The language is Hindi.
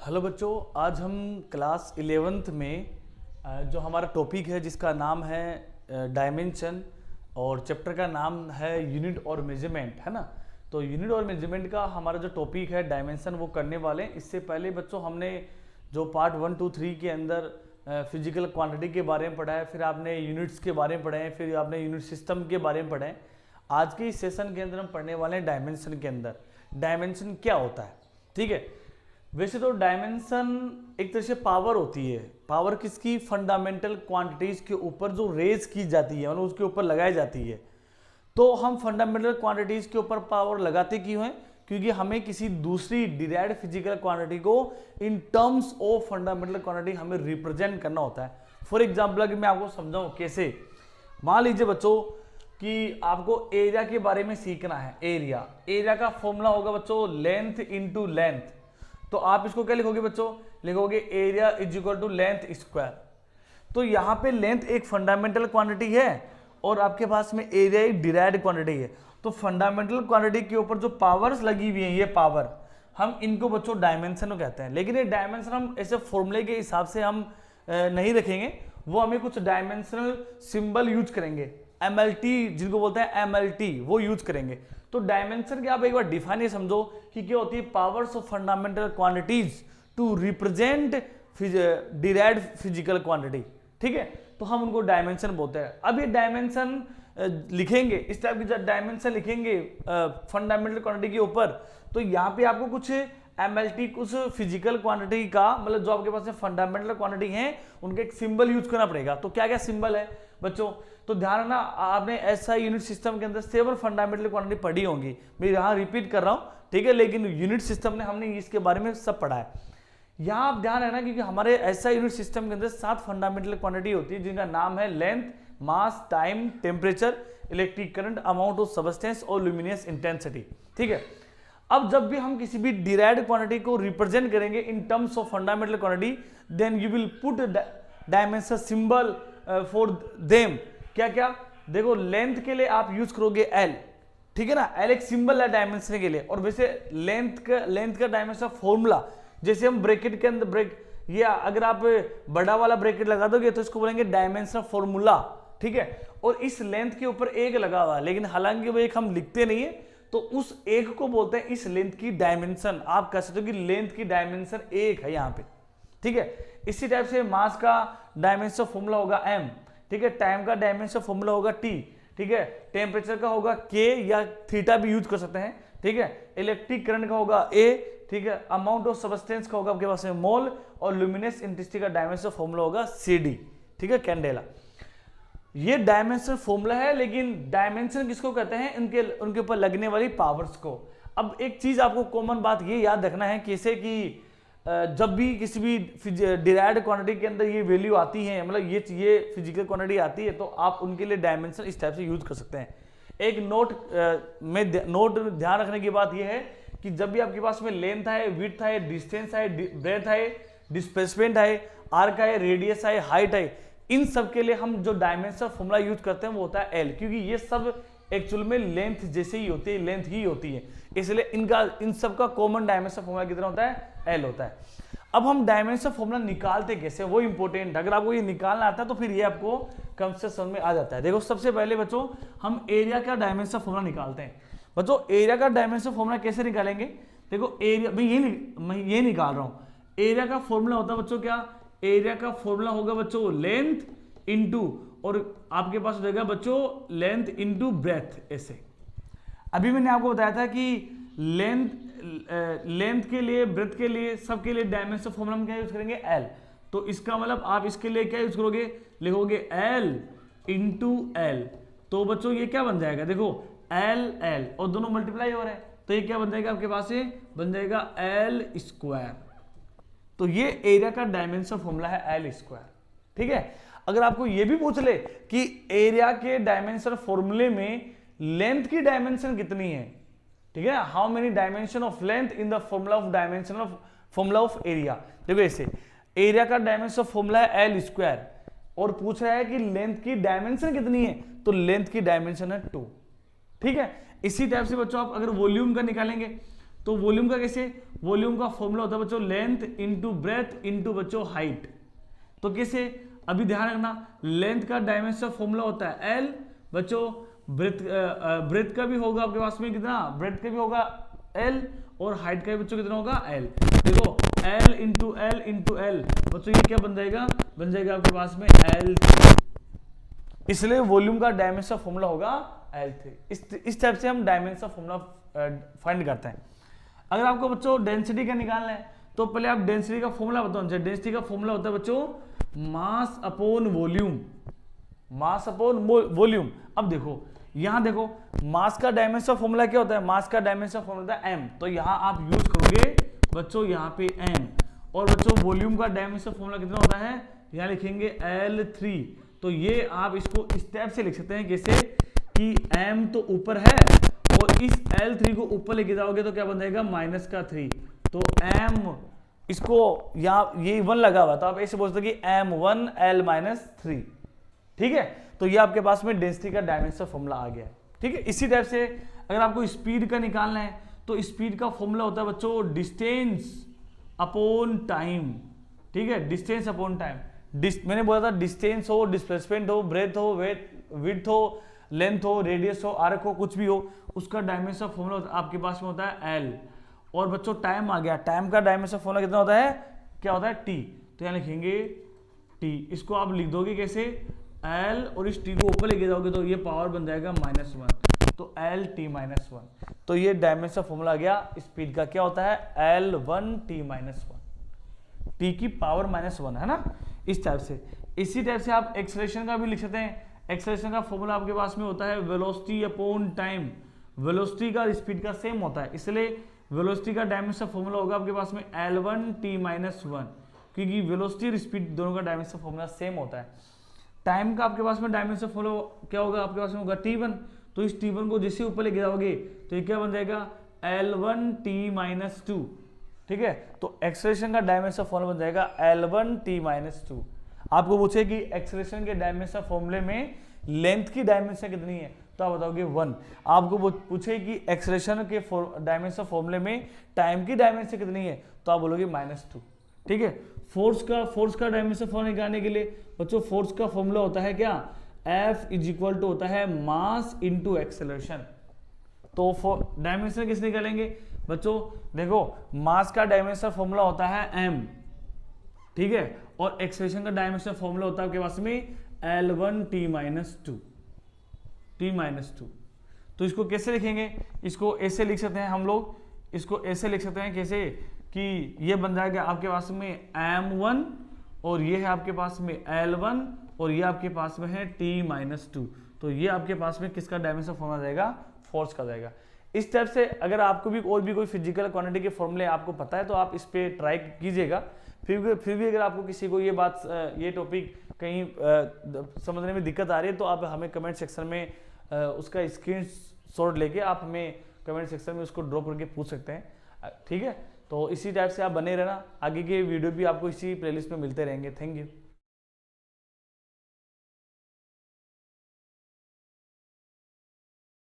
हेलो बच्चों, आज हम क्लास 11th में जो हमारा टॉपिक है जिसका नाम है डायमेंशन और चैप्टर का नाम है यूनिट और मेजरमेंट, है ना। तो यूनिट और मेजरमेंट का हमारा जो टॉपिक है डायमेंशन वो करने वाले हैं। इससे पहले बच्चों हमने जो पार्ट 1, 2, 3 के अंदर फिजिकल क्वांटिटी के बारे में पढ़ा है, फिर आपने यूनिट्स के बारे में पढ़े हैं, फिर आपने यूनिट सिस्टम के बारे में पढ़े हैं। आज के इस सेशन के अंदर हम पढ़ने वाले हैं डायमेंशन के अंदर डायमेंशन क्या होता है। ठीक है, वैसे तो डायमेंशन एक तरह से पावर होती है। पावर किसकी? फंडामेंटल क्वांटिटीज के ऊपर जो रेज की जाती है, मतलब उसके ऊपर लगाई जाती है। तो हम फंडामेंटल क्वांटिटीज के ऊपर पावर लगाते क्यों हैं? क्योंकि हमें किसी दूसरी डिराइव्ड फिजिकल क्वांटिटी को इन टर्म्स ऑफ फंडामेंटल क्वांटिटी हमें रिप्रेजेंट करना होता है। फॉर एग्जाम्पल अगर मैं आपको समझाऊं कैसे, मान लीजिए बच्चों कि आपको एरिया के बारे में सीखना है। एरिया का फॉर्मूला होगा बच्चों लेंथ इंटू लेंथ। तो आप इसको क्या लिखोगे बच्चों? लिखोगे area is equal to length square. तो यहाँ पे लेंथ एक फंडामेंटल क्वांटिटी है और आपके पास में एरिया एक डिराइव्ड क्वांटिटी है। तो फंडामेंटल क्वांटिटी के ऊपर जो पावर्स लगी हुई है, ये पावर हम इनको बच्चों डायमेंशन कहते हैं। लेकिन ये डायमेंशन हम ऐसे फॉर्मूले के हिसाब से हम नहीं रखेंगे, वो हमें कुछ डायमेंशनल सिंबल यूज करेंगे। MLT जिनको बोलते हैं MLT, वो यूज करेंगे। तो डायमेंशन के आप एक बार डिफाइन समझो कि क्या होती है? Powers of fundamental quantities to represent derived physical quantity. ठीक है, तो हम उनको डायमेंशन बोलते हैं। अब ये डायमेंशन लिखेंगे, इस टाइप की डायमेंशन लिखेंगे फंडामेंटल क्वांटिटी के ऊपर, तो यहाँ पे आपको कुछ MLT कुछ फिजिकल क्वांटिटी का, मतलब जो आपके पास फंडामेंटल क्वांटिटी है उनके एक सिंबल यूज करना पड़ेगा। तो क्या क्या सिंबल है बच्चों? तो ध्यान रखना, आपने ऐसा यूनिट सिस्टम के अंदर 7 फंडामेंटल क्वांटिटी पढ़ी होंगी, मैं यहाँ रिपीट कर रहा हूँ। ठीक है, लेकिन यूनिट सिस्टम ने हमने इसके बारे में सब पढ़ा है। यहाँ आप ध्यान रखना क्योंकि हमारे ऐसा यूनिट सिस्टम के अंदर 7 फंडामेंटल क्वांटिटी होती है जिनका नाम है length, mass, time, temperature, electric current, amount of substance और ल्यूमिनस इंटेंसिटी। ठीक है, अब जब भी हम किसी भी डिराइव्ड क्वांटिटी को रिप्रेजेंट करेंगे in terms of fundamental quantity, then you will put dimension symbol for them. क्या क्या? देखो, लेंथ के लिए आप यूज करोगे L, ठीक है ना। L एक सिंबल है डायमेंशन के लिए। और वैसे लेंथ का डायमेंशन फॉर्मूला, जैसे हम ब्रैकेट के अंदर या अगर आप बड़ा वाला ब्रैकेट लगा दोगे तो इसको बोलेंगे डायमेंशन फॉर्मूला। ठीक है, और इस लेंथ के ऊपर एक लगा हुआ है, लेकिन हालांकि वो एक हम लिखते नहीं है, तो उस एक को बोलते हैं इस लेंथ की डायमेंशन। आप कह सकते हो कि लेंथ की डायमेंशन एक है यहाँ पे। ठीक है, इसी टाइप से मास का डायमेंशन फॉर्मूला होगा M। ठीक है, टाइम का डायमेंशन फॉर्मूला होगा T। ठीक है, टेम्परेचर का होगा K या थीटा भी यूज कर सकते हैं। ठीक है, इलेक्ट्रिक करंट का होगा A। ठीक है, अमाउंट ऑफ सबस्टेंस का होगा आपके पास में मोल, और ल्यूमिनस इंटेंसिटी का डायमेंशन फॉर्मूला होगा CD। ठीक है, कैंडेला। ये डायमेंशन फॉर्मूला है, लेकिन डायमेंशन किसको कहते हैं? उनके ऊपर लगने वाली पावर्स को। अब एक चीज आपको कॉमन बात ये याद रखना है, कैसे कि जब भी किसी भी डिराइव्ड क्वांटिटी के अंदर ये वैल्यू आती है, मतलब ये फिजिकल क्वांटिटी आती है, तो आप उनके लिए डायमेंशन इस टाइप से यूज कर सकते हैं। एक नोट ध्यान रखने की बात यह है कि जब भी आपके पास में लेंथ है, विड्थ है, डिस्टेंस है, ब्रेथ है, डिस्प्लेसमेंट है, आर्क है, रेडियस है, हाइट है, इन सब के लिए हम जो डायमेंशन फॉर्मूला यूज करते हैं वो होता है L, क्योंकि ये सब एक्चुअल में लेंथ जैसे ही होती है, लेंथ ही होती है, इसलिए इन सब का कॉमन डायमेंशन फॉर्मूला कितना होता है? L होता है। अब हम डायमेंशन फॉर्मूला निकालते कैसे, वो इंपॉर्टेंट। अगर आपको ये निकालना आता है तो फिर ये आपको कम से समझ में आ जाता है। देखो, सबसे पहले बच्चों हम एरिया का डायमेंशन फॉर्मूला निकालते हैं। बच्चों, एरिया का डायमेंशन फॉर्मूला कैसे निकालेंगे? देखो, एरिया मैं ये निकाल रहा हूँ। एरिया का फॉर्मूला होता है बच्चों क्या? एरिया का फॉर्मूला होगा बच्चों लेंथ इंटू, और आपके पास हो जाएगा बच्चों लेंथ इंटू ब्रेथ। ऐसे अभी मैंने आपको बताया था कि लेंथ के लिए, ब्रेथ के लिए, सबके लिए डायमेंशन फॉर्मूला हम क्या यूज करेंगे? L। तो इसका मतलब आप इसके लिए क्या यूज करोगे? लिखोगे L इंटू L। तो बच्चों ये क्या बन जाएगा? देखो, L और दोनों मल्टीप्लाई हो रहे हैं, तो ये क्या बन जाएगा आपके पास? ये बन जाएगा L स्क्वायर। तो ये एरिया का डायमेंशन फॉर्मूला है L स्क्वायर। ठीक है, अगर आपको ये भी पूछ ले कि एरिया के डायमेंशन फॉर्मूले में लेंथ की डायमेंशन कितनी है, ठीक है, how many dimension of length in the formula of dimension of formula of area. देखो, ऐसे एरिया का डायमेंशन फॉर्मूला है L स्क्वायर, और पूछ रहा है कि लेंथ की डायमेंशन कितनी है, तो लेंथ की डायमेंशन है 2। ठीक है, इसी टाइप से बच्चों आप अगर वॉल्यूम का निकालेंगे तो वॉल्यूम का कैसे, वॉल्यूम का फॉर्मूला होता है बच्चों लेंथ इंटू ब्रेथ इंटू बच्चों हाइट। तो कैसे, अभी ध्यान रखना, लेंथ का डायमेंशन फॉर्मूला होता है एल बच्चों, ब्रेथ का भी होगा आपके पास में कितना, ब्रेथ का भी होगा एल, और हाइट का भी बच्चों कितना होगा एल। देखो एल इंटू एल बच्चों ये क्या बन जाएगा, बन जाएगा आपके पास में एल, इसलिए वॉल्यूम का डायमेंशन फॉर्मूला होगा L3। इस टाइप से हम डायमेंशन फॉर्मूला फाइंड करते हैं। अगर आपको बच्चों डेंसिटी का निकालना है तो पहले आप डेंसिटी का फॉर्मूला बताओ। डेंसिटी का फॉर्मूला होता है बच्चों mass upon volume, mass upon volume. अब देखो यहां देखो मास का डायमेंशन फॉर्मूला क्या होता है, मास का डायमेंशन फॉर्मूला होता है m, तो यहां आप यूज करोगे बच्चों यहां पे m, और बच्चों वॉल्यूम का डायमेंशन फॉर्मूला कितना होता है, यहां लिखेंगे L3। तो ये आप इसको इस टाइप से लिख सकते हैं कैसे कि m तो ऊपर है और इस L3 को ऊपर लेके जाओगे तो क्या बन जाएगा -3, तो m इसको यहाँ ये 1 लगा हुआ तो आप ऐसे बोल सकते कि m1 L-3, ठीक है। तो ये आपके पास में डेंसिटी का डायमेंशन फॉर्मूला आ गया है, ठीक है। इसी टाइप से अगर आपको स्पीड का निकालना है तो स्पीड का फॉर्मूला होता है बच्चों डिस्टेंस अपॉन टाइम, ठीक है, डिस्टेंस अपॉन टाइम। मैंने बोला था डिस्टेंस हो, डिस्प्लेसमेंट हो, ब्रेथ हो, विड्थ हो, लेंथ हो, रेडियस हो, आर्क हो, कुछ भी हो, उसका डायमेंशन फॉर्मूला आपके पास में होता है एल। और बच्चों टाइम आ गया, टाइम का डायमेंशन फॉर्मूला कितना होता है, क्या होता है टी, तो यहाँ लिखेंगे टी, इसको आप लिख दोगे कैसे एल, और इस टी को ऊपर लेके जाओगे तो ये पावर बन जाएगा -1, तो एल टी -1। तो ये डायमेंशन फॉर्मूला आ गया स्पीड का, क्या होता है L1 t -1, टी की पावर -1 है ना, इस टाइप से। इसी टाइप से आप एक्सेलरेशन का भी लिख सकते हैं। एक्सेलरेशन का फॉर्मूला आपके पास में होता है वेलोसिटी अपॉन टाइम, वेलोसिटी का स्पीड का सेम होता है, इसलिए वेलोसिटी का डायमेंशन फॉर्मूला होगा आपके पास में L1 t -1, क्योंकि वेलोसिटी और स्पीड दोनों का डायमेंशन फॉर्मूला सेम होता है। टाइम का आपके पास में डायमेंशन फॉर्मूला क्या होगा, आपके पास में होगा T1, तो इस T1 को जैसे ऊपर लेके जाओगे तो ये क्या बन जाएगा L1 t -2, ठीक है। तो एक्सेलरेशन का डायमेंशन फॉर्मूला बन जाएगा L1 t -2। आपको पूछे कि एक्सेलरेशन के डायमेंशन फॉर्मूले में लेंथ की डायमेंशन कितनी है, तो आप बताओगे 1। आपको पूछे कि एक्सेलरेशन के डायमेंशन फॉर्मूले में टाइम की डायमेंशन कितनी है, तो आप बोलोगे -2, ठीक है। फोर्स का डायमेंशन फॉर्मूला निकालने के लिए बच्चों फोर्स का फॉर्मूला होता है क्या, F = होता है मास इंटू एक्सेलरेशन। तो डायमेंशन किस निकालेंगे बच्चों, देखो मास का डायमेंशन फॉर्मूला होता है m, ठीक है, और एक्सेलरेशन का डायमेंशन फॉर्मूला होता है आपके पास में L1 t -2। तो इसको कैसे लिखेंगे, इसको ऐसे लिख सकते हैं हम लोग, इसको ऐसे लिख सकते हैं कैसे कि ये बन जाएगा आपके पास में m1, और ये है आपके पास में L1, और ये आपके पास में है t -2। तो ये आपके पास में किसका डायमेंशन फॉर्मूला जाएगा, फोर्स का जाएगा। इस टाइप से अगर आपको भी और भी कोई फिजिकल क्वांटिटी के फॉर्मूले आपको पता है तो आप इस पे ट्राई कीजिएगा। फिर भी अगर आपको किसी को ये टॉपिक कहीं समझने में दिक्कत आ रही है तो आप हमें कमेंट सेक्शन में उसका स्क्रीनशॉट लेके आप हमें कमेंट सेक्शन में उसको ड्रॉप करके पूछ सकते हैं, ठीक है। तो इसी टाइप से आप बने रहना, आगे के वीडियो भी आपको इसी प्लेलिस्ट में मिलते रहेंगे। Thank you.